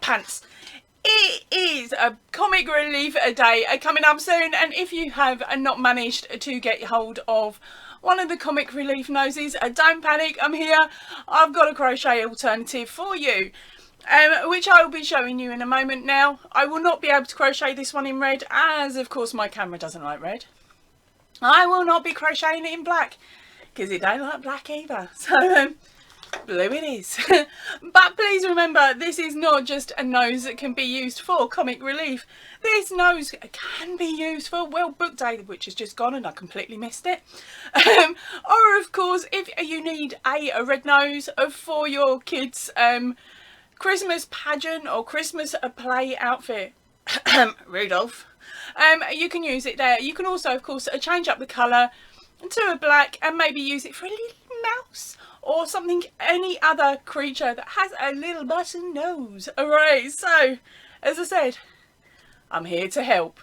pants. It is a comic relief a day coming up soon, and if you have not managed to get hold of one of the comic relief noses, don't panic, I'm here. I've got a crochet alternative for you, which I will be showing you in a moment. Now, I will not be able to crochet this one in red, as of course my camera doesn't like red. I will not be crocheting it in black, because it don't like black either. So blue it is. But please remember, this is not just a nose that can be used for comic relief. This nose can be used for, well, book day, which has just gone and I completely missed it. Or of course, if you need a red nose for your kids' Christmas pageant or Christmas play outfit, Rudolf, you can use it there. You can also, of course, change up the colour to a black and maybe use it for a little mouse or something, any other creature that has a little button nose. Alright, so as I said, I'm here to help.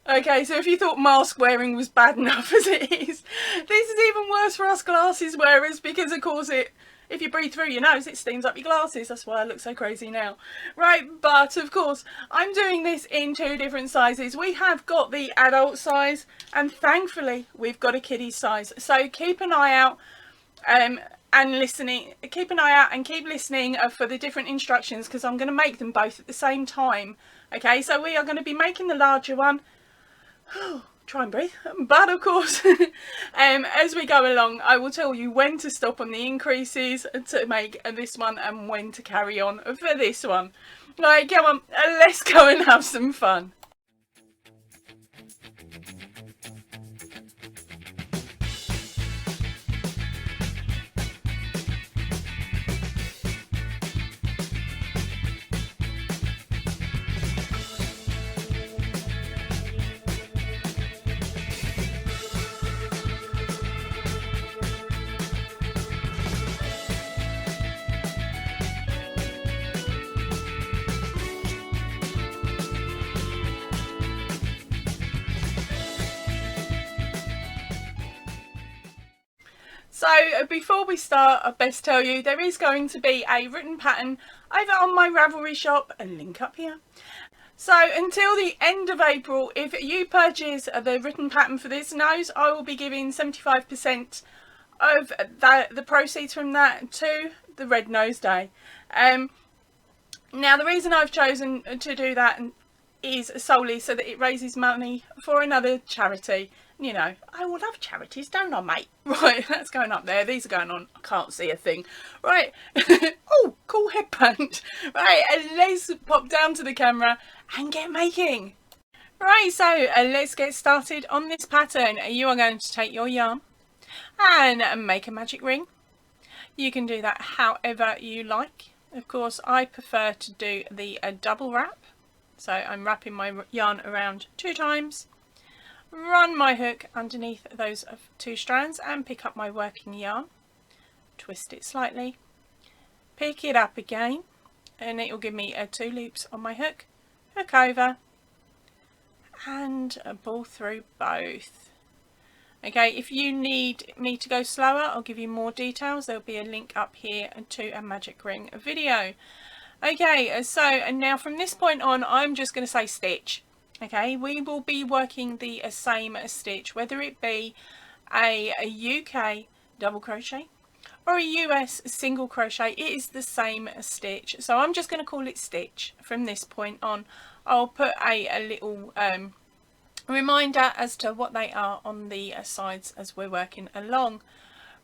Okay, so if you thought mask wearing was bad enough as it is, this is even worse for us glasses wearers, because of course if you breathe through your nose, it steams up your glasses. That's why I look so crazy now. Right, but of course, I'm doing this in 2 different sizes. We have got the adult size, and thankfully, we've got a kiddie size. So keep an eye out keep an eye out and keep listening for the different instructions, because I'm going to make them both at the same time. Okay, so we are going to be making the larger one. Try and breathe. But of course, as we go along, I will tell you when to stop on the increases to make this one and when to carry on for this one. Right, come on, let's go and have some fun. So before we start, I best tell you there is going to be a written pattern over on my Ravelry shop, a link up here. So until the end of April, if you purchase the written pattern for this nose, I will be giving 75% of the proceeds from that to the Red Nose Day. Now the reason I've chosen to do that is solely so that it raises money for another charity. You know, I will love charities, don't I, mate? Right, that's going up there. These are going on. I can't see a thing. Right. Oh, cool headband. Right, and let's pop down to the camera and get making. Right, so let's get started on this pattern. You are going to take your yarn and make a magic ring. You can do that however you like. Of course, I prefer to do the double wrap. So I'm wrapping my yarn around 2 times. Run my hook underneath those 2 strands and pick up my working yarn, twist it slightly, pick it up again, and it will give me 2 loops on my hook, hook over and pull through both. Okay, if you need me to go slower, I'll give you more details. There'll be a link up here to a magic ring video. Okay, so and now from this point on, I'm just going to say stitch. Okay, we will be working the same stitch, whether it be a UK double crochet or a US single crochet, it is the same stitch. So I'm just going to call it stitch from this point on. I'll put a little reminder as to what they are on the sides as we're working along.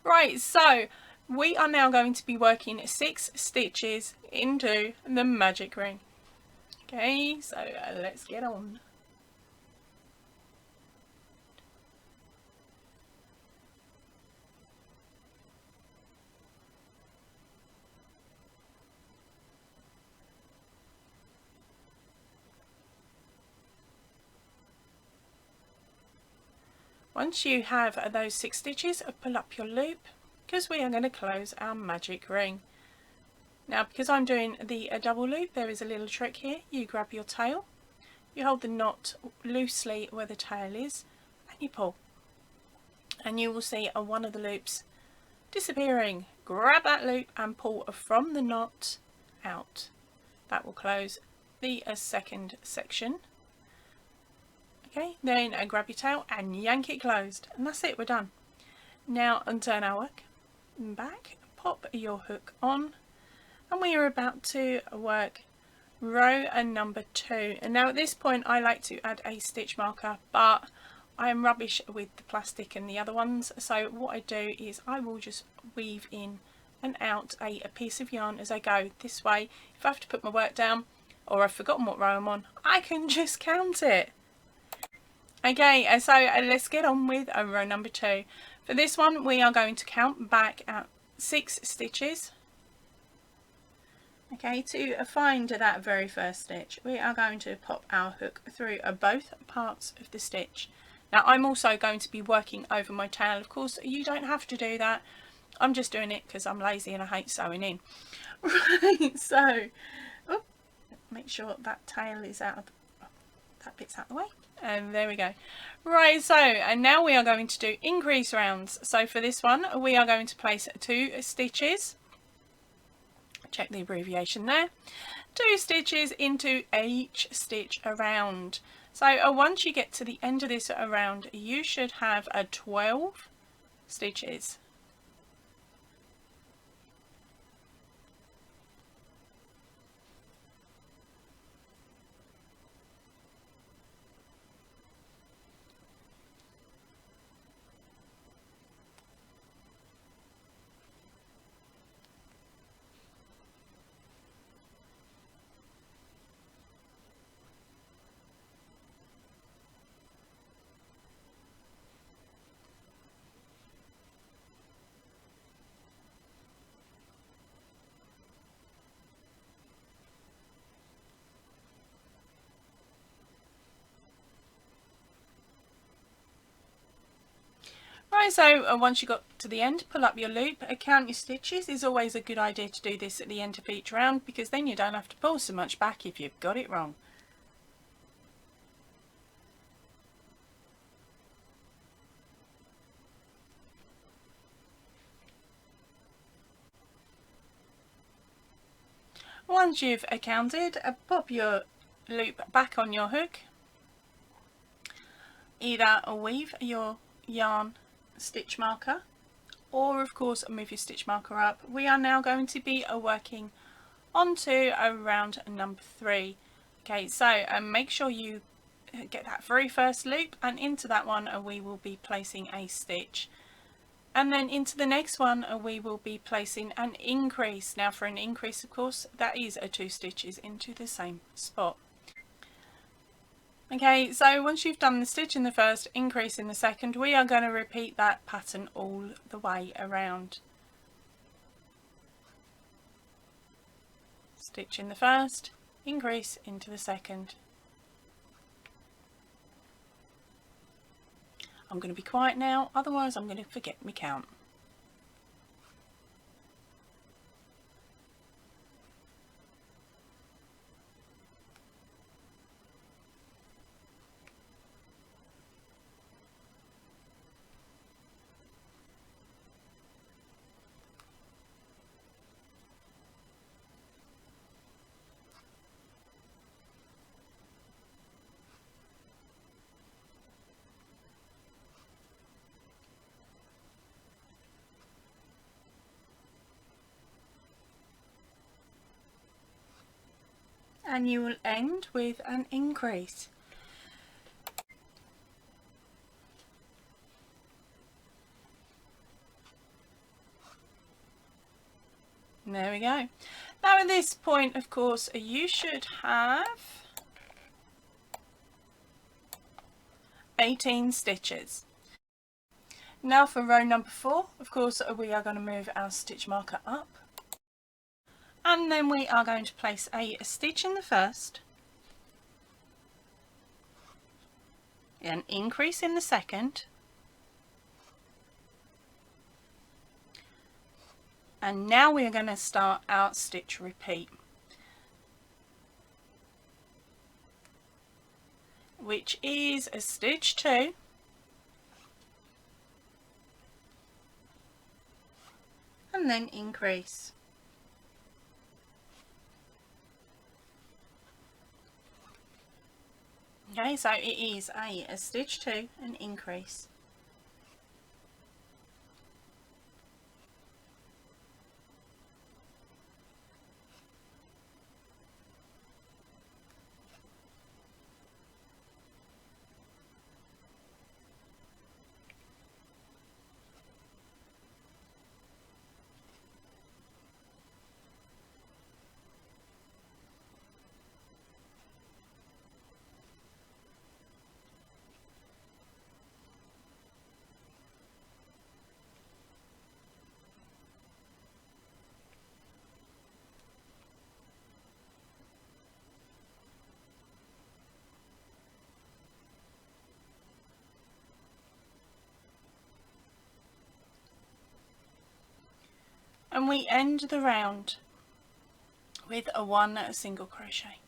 Right, so we are now going to be working 6 stitches into the magic ring. Okay, so let's get on. Once you have those 6 stitches, pull up your loop, because we are going to close our magic ring. Now, because I'm doing the double loop, there is a little trick here. You grab your tail, you hold the knot loosely where the tail is, and you pull. And you will see one of the loops disappearing. Grab that loop and pull from the knot, out. That will close the second section. Okay, then grab your tail and yank it closed, and that's it, we're done. Now unturn our work back, pop your hook on, and we are about to work row number 2. And now at this point I like to add a stitch marker, but I am rubbish with the plastic and the other ones, so what I do is I will just weave in and out a piece of yarn as I go. This way, if I have to put my work down or I've forgotten what row I'm on, I can just count it. Okay, so let's get on with row number 2. For this one we are going to count back at 6 stitches. Okay, to find that very first stitch we are going to pop our hook through both parts of the stitch. Now I'm also going to be working over my tail. Of course you don't have to do that, I'm just doing it because I'm lazy and I hate sewing in. Right, so make sure that tail is out of that bit's out of the way, and there we go. Right, so and now we are going to do increase rounds. So for this one we are going to place 2 stitches, check the abbreviation there, 2 stitches into each stitch around. So once you get to the end of this round you should have 12 stitches. Right, so once you got to the end, pull up your loop, count your stitches. It's always a good idea to do this at the end of each round because then you don't have to pull so much back if you've got it wrong. Once you've counted, pop your loop back on your hook. Either weave your yarn stitch marker or of course move your stitch marker up. We are now going to be working onto round number 3. Okay, so make sure you get that very first loop, and into that one we will be placing a stitch, and then into the next one we will be placing an increase. Now for an increase of course that is 2 stitches into the same spot. Okay, so once you've done the stitch in the first, increase in the second, we are going to repeat that pattern all the way around. Stitch in the first, increase into the second. I'm going to be quiet now, otherwise I'm going to forget my count. And you will end with an increase. And there we go. Now at this point of course you should have 18 stitches. Now for row number 4, of course we are going to move our stitch marker up, and then we are going to place a stitch in the first, an increase in the second, and now we are going to start our stitch repeat, which is a stitch 2, and then increase. Okay, so it is a stitch 2, an increase. And we end the round with a 1 single crochet,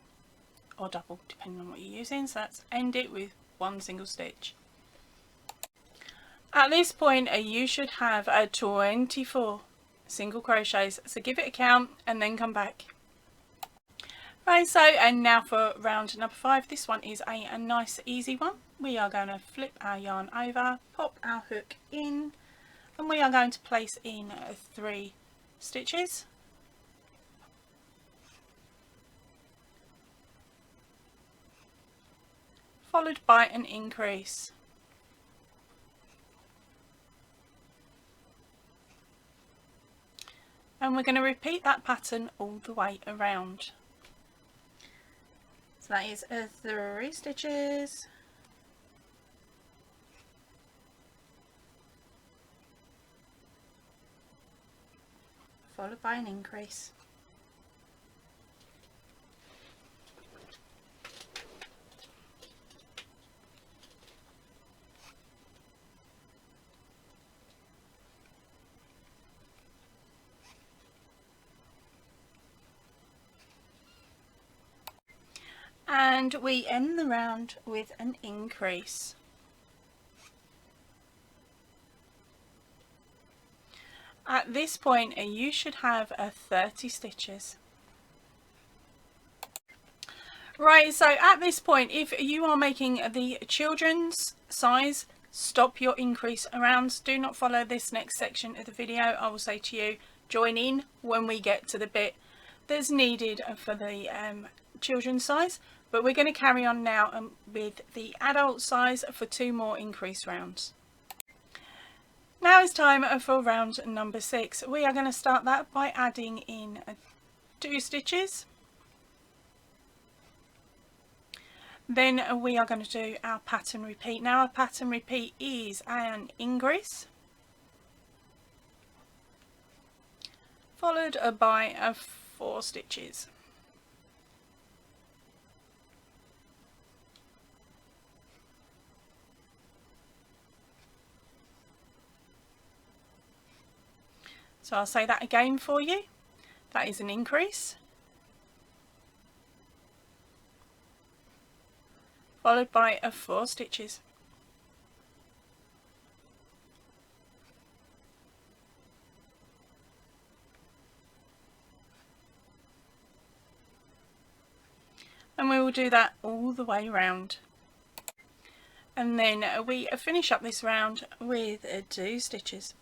or double depending on what you're using, so that's end it with 1 single stitch. At this point you should have 24 single crochets, so give it a count and then come back. Right, so and now for round number 5. This one is a nice easy one. We are going to flip our yarn over, pop our hook in, and we are going to place in 3 stitches. Followed by an increase. And we're going to repeat that pattern all the way around. So that is 3 stitches. Followed by an increase. And we end the round with an increase. At this point you should have 30 stitches. Right, so at this point if you are making the children's size, stop your increase around. Do not follow this next section of the video. I will say to you, join in when we get to the bit that's needed for the children's size, but we're going to carry on now with the adult size for 2 more increase rounds. Now it's time for round number 6. We are going to start that by adding in 2 stitches. Then we are going to do our pattern repeat. Now our pattern repeat is an increase followed by 4 stitches. So I'll say that again for you. That is an increase followed by 4 stitches. And we will do that all the way around. And then we finish up this round with 2 stitches.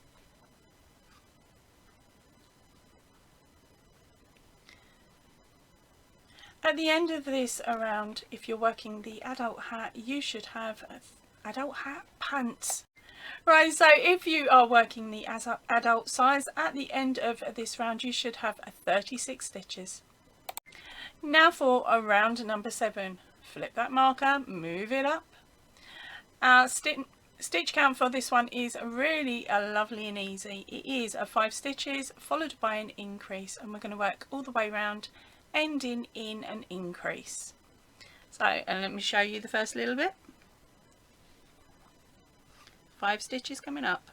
At the end of this round, if you're working the adult hat, you should have adult hat pants. Right, so if you are working the adult size, at the end of this round you should have 36 stitches. Now for round number 7. Flip that marker, move it up. Our stitch count for this one is really lovely and easy. It is 5 stitches followed by an increase, and we're going to work all the way around, ending in an increase. So, and let me show you the first little bit. 5 stitches coming up.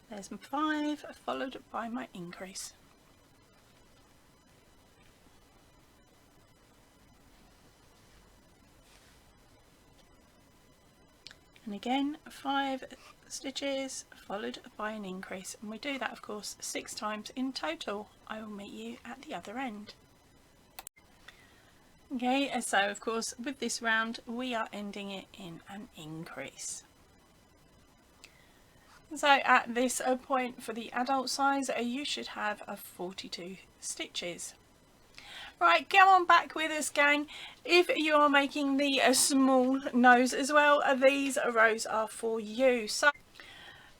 There's my 5 followed by my increase. and again 5 stitches followed by an increase, and we do that of course 6 times in total. I will meet you at the other end. Okay, so of course with this round we are ending it in an increase. So at this point for the adult size you should have 42 stitches. Right, come on back with us, gang. If you are making the small nose as well, these rows are for you. So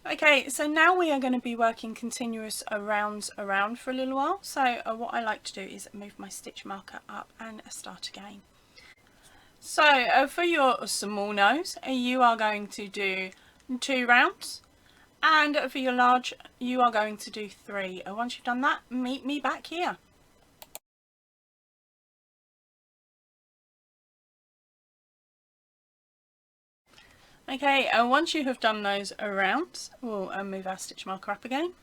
okay, so now we are going to be working continuous rounds around for a little while. So what I like to do is move my stitch marker up and start again. So for your small nose, you are going to do 2 rounds, and for your large, you are going to do 3. Once you've done that, meet me back here. Okay, once you have done those rounds, we'll move our stitch marker up again.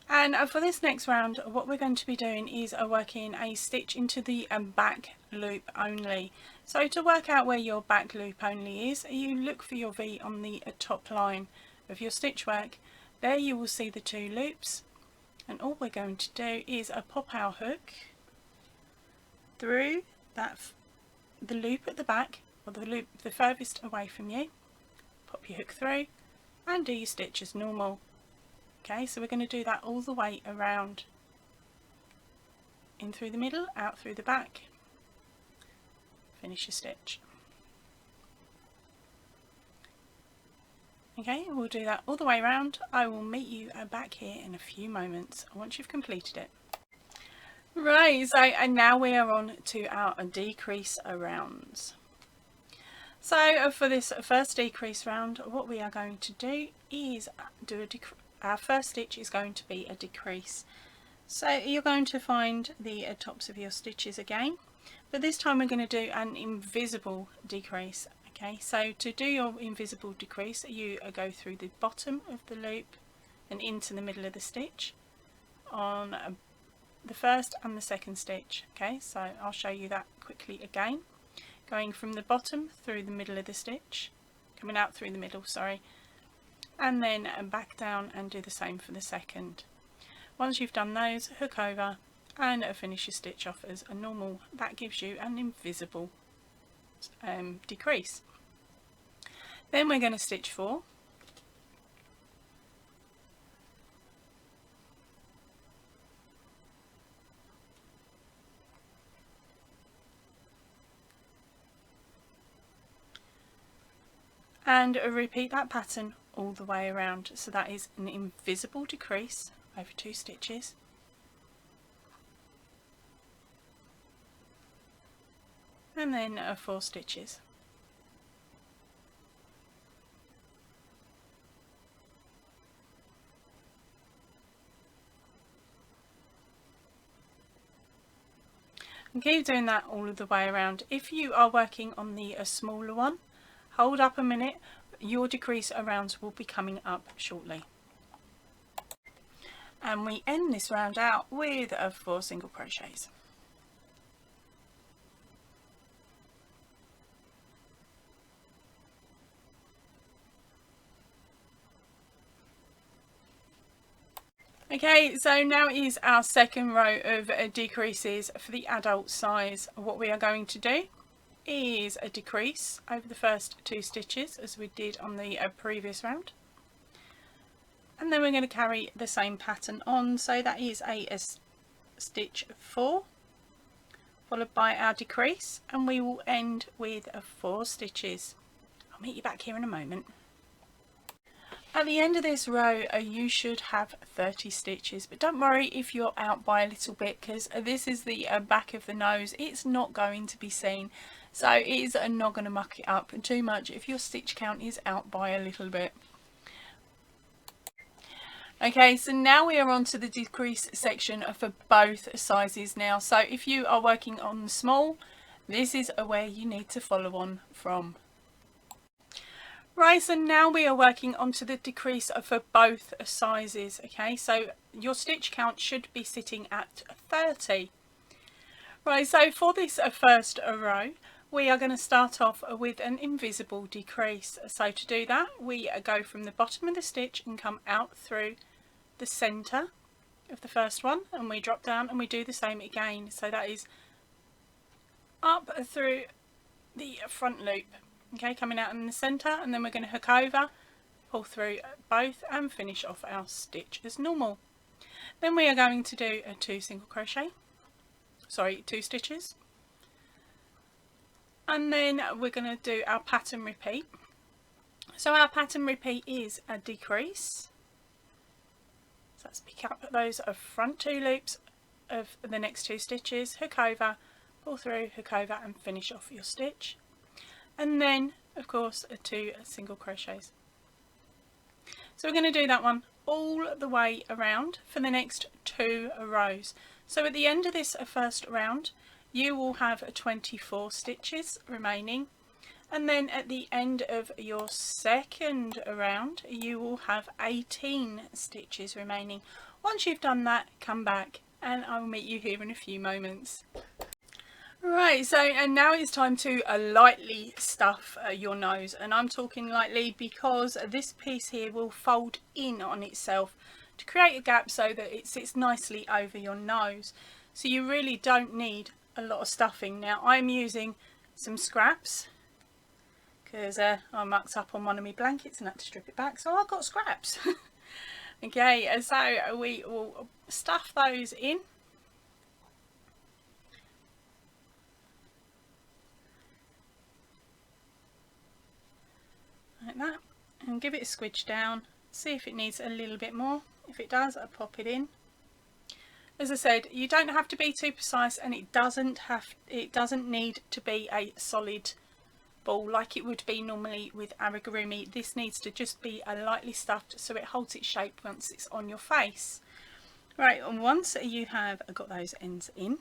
And for this next round, what we're going to be doing is working a stitch into the back loop only. So to work out where your back loop only is, you look for your V on the top line of your stitch work. There you will see the 2 loops, and all we're going to do is pop our hook through the loop at the back, or the loop the furthest away from you. Pop your hook through and do your stitch as normal. Okay, so we're going to do that all the way around, in through the middle, out through the back, finish your stitch. Okay, we'll do that all the way around. I will meet you back here in a few moments once you've completed it. Right, so and now we are on to our decrease rounds. So for this first decrease round, what we are going to do is our first stitch is going to be a decrease. So you're going to find the tops of your stitches again, but this time we're going to do an invisible decrease. Okay, so to do your invisible decrease, you go through the bottom of the loop and into the middle of the stitch on the first and the second stitch. Okay, so I'll show you that quickly again. Going from the bottom through the middle of the stitch, coming out through the middle, sorry, and then back down and do the same for the second. Once you've done those, hook over and finish your stitch off as a normal. That gives you an invisible decrease. Then we're going to stitch 4. And repeat that pattern all the way around. So that is an invisible decrease over 2 stitches, and then 4 stitches. And keep doing that all of the way around. If you are working on the smaller one, hold up a minute, your decrease rounds will be coming up shortly. And we end this round out with 4 single crochets. Okay, so now is our second row of decreases for the adult size. What we are going to do is a decrease over the first 2 stitches as we did on the previous round, and then we're going to carry the same pattern on. So that is a stitch 4 followed by our decrease, and we will end with 4 stitches. I'll meet you back here in a moment. At the end of this row you should have 30 stitches, but don't worry if you're out by a little bit, because this is the back of the nose. It's not going to be seen, so it is not going to muck it up too much if your stitch count is out by a little bit. Okay, so now we are on to the decrease section for both sizes now. So if you are working on the small, this is where you need to follow on from. Right, so now we are working onto the decrease for both sizes. Okay, so your stitch count should be sitting at 30. Right, so for this first row, we are going to start off with an invisible decrease. So to do that, we go from the bottom of the stitch and come out through the centre of the first one, and we drop down and we do the same again. So that is up through the front loop, okay, coming out in the centre, and then we're going to hook over, pull through both and finish off our stitch as normal. Then we are going to do a 2 stitches, and then we're going to do our pattern repeat. So our pattern repeat is a decrease. So let's pick up those front 2 loops of the next 2 stitches, hook over, pull through, hook over and finish off your stitch, and then of course 2 single crochets. So we're going to do that one all the way around for the next 2 rows. So at the end of this first round you will have 24 stitches remaining, and then at the end of your second round you will have 18 stitches remaining. Once you've done that, come back and I will meet you here in a few moments. Right, so and now it's time to lightly stuff your nose, and I'm talking lightly because this piece here will fold in on itself to create a gap so that it sits nicely over your nose. So you really don't need a lot of stuffing. Now I'm using some scraps because I mucked up on one of my blankets and had to strip it back, so I've got scraps. Okay, so we will stuff those in. Like that, and give it a squidge down, see if it needs a little bit more. If it does, I'll pop it in. As I said, you don't have to be too precise, and it doesn't need to be a solid ball like it would be normally with amigurumi. This needs to just be a lightly stuffed so it holds its shape once it's on your face. Right, and once you have got those ends in,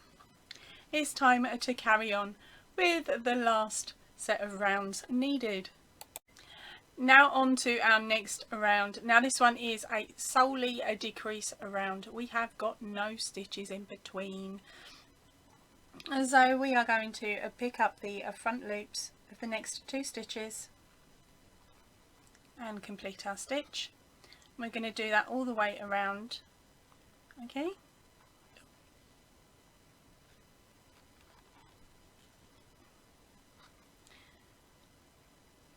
it's time to carry on with the last set of rounds needed. Now on to our next round. Now this one is solely a decrease round. We have got no stitches in between. So we are going to pick up the front loops of the next 2 stitches and complete our stitch. We're going to do that all the way around. Okay.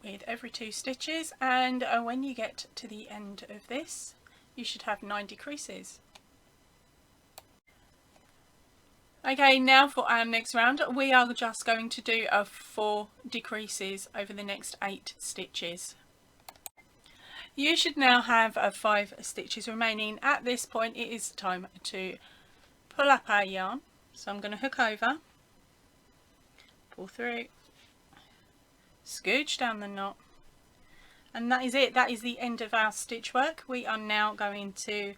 With every 2 stitches, and when you get to the end of this you should have 9 decreases. Okay, now for our next round we are just going to do 4 decreases over the next 8 stitches. You should now have 5 stitches remaining. At this point it is time to pull up our yarn, so I'm going to hook over, pull through, scooch down the knot, and that is it. That is the end of our stitch work. We are now going to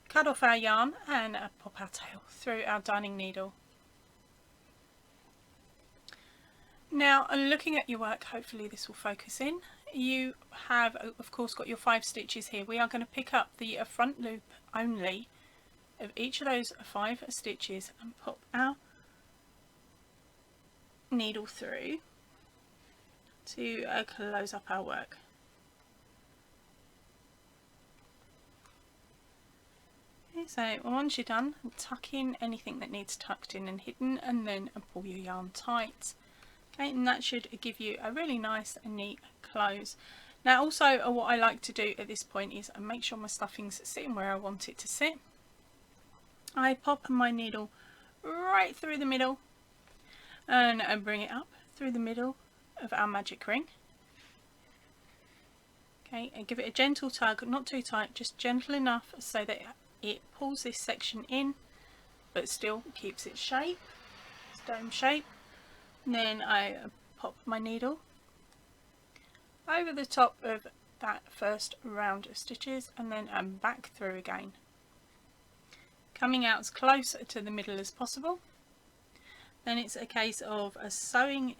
cut off our yarn and pop our tail through our darning needle. Now looking at your work, hopefully this will focus in. You have of course got your 5 stitches here. We are going to pick up the front loop only of each of those 5 stitches and pop our needle through to close up our work. Okay, so once you're done, tuck in anything that needs tucked in and hidden, and then pull your yarn tight. Okay, and that should give you a really nice and neat close. Now also what I like to do at this point is make sure my stuffing's sitting where I want it to sit. I pop my needle right through the middle and bring it up through the middle of our magic ring. Okay, and give it a gentle tug, not too tight, just gentle enough so that it pulls this section in but still keeps its shape, its dome shape. And then I pop my needle over the top of that first round of stitches, and then I'm back through again, coming out as close to the middle as possible. Then it's a case of sewing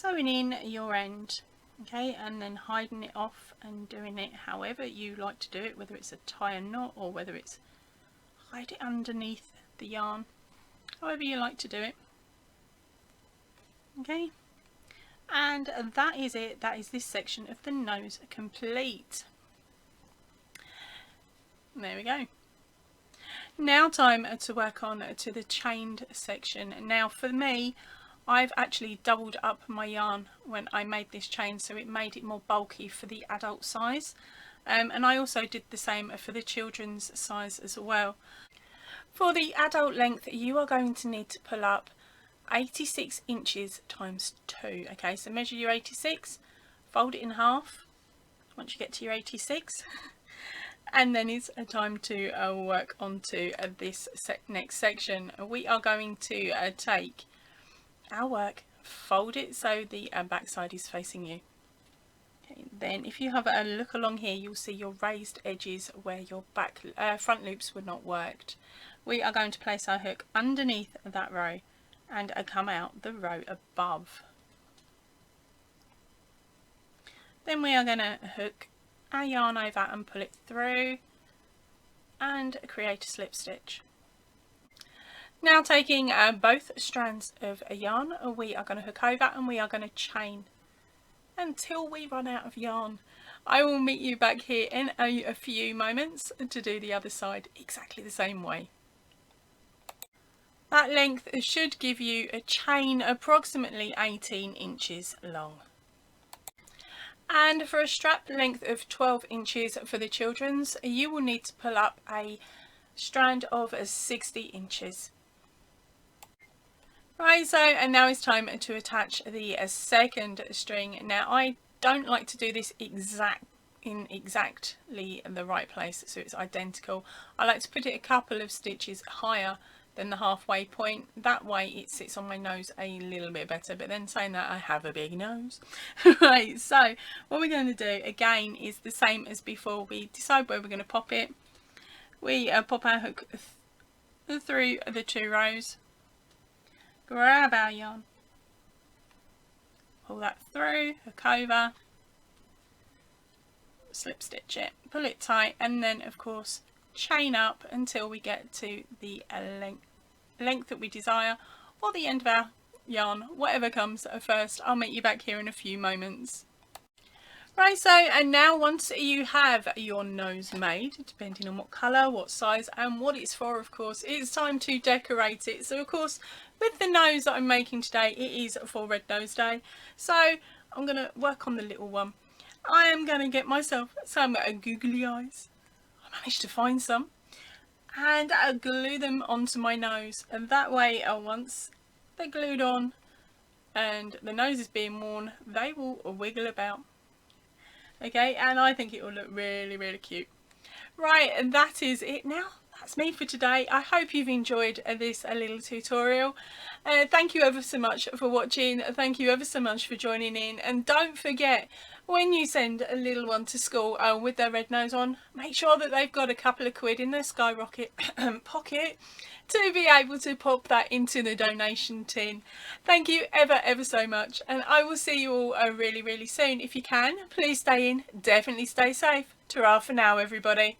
in your end, okay, and then hiding it off and doing it however you like to do it, whether it's a tie and knot or whether it's hide it underneath the yarn, however you like to do it. Okay, and that is it. That is this section of the nose complete. There we go. Now time to work on to the chained section. Now for me, I've actually doubled up my yarn when I made this chain, so it made it more bulky for the adult size, and I also did the same for the children's size as well. For the adult length, you are going to need to pull up 86 inches times 2. Okay, so measure your 86, fold it in half once you get to your 86, and then it's time to work onto this next section. We are going to take our work, fold it so the back side is facing you. Okay, then if you have a look along here, you'll see your raised edges where your front loops were not worked. We are going to place our hook underneath that row and come out the row above. Then we are going to hook our yarn over and pull it through and create a slip stitch. Now taking both strands of yarn, we are going to hook over and we are going to chain until we run out of yarn. I will meet you back here in a few moments to do the other side exactly the same way. That length should give you a chain approximately 18 inches long. And for a strap length of 12 inches for the children's, you will need to pull up a strand of 60 inches. Right, so and now it's time to attach the second string. Now I don't like to do this in exactly the right place so it's identical. I like to put it a couple of stitches higher than the halfway point. That way it sits on my nose a little bit better, but then saying that, I have a big nose. Right, so what we're going to do again is the same as before. We decide where we're going to pop it. We pop our hook through the 2 rows, grab our yarn, pull that through, hook over, slip stitch it, pull it tight, and then of course chain up until we get to the length that we desire, or the end of our yarn, whatever comes first. I'll meet you back here in a few moments. Right, so and now once you have your nose made, depending on what colour, what size and what it's for, of course, it's time to decorate it. So of course with the nose that I'm making today, it is for Red Nose Day, so I'm going to work on the little one. I am going to get myself some googly eyes. I managed to find some, and glue them onto my nose, and that way once they're glued on and the nose is being worn, they will wiggle about. Okay, and I think it will look really, really cute. Right, and that is it now. That's me for today. I hope you've enjoyed this little tutorial. Thank you ever so much for watching. Thank you ever so much for joining in, and don't forget, when you send a little one to school with their red nose on, make sure that they've got a couple of quid in their skyrocket pocket to be able to pop that into the donation tin. Thank you ever so much, and I will see you all really soon. If you can, please stay in, definitely stay safe. Ta-ra for now, everybody.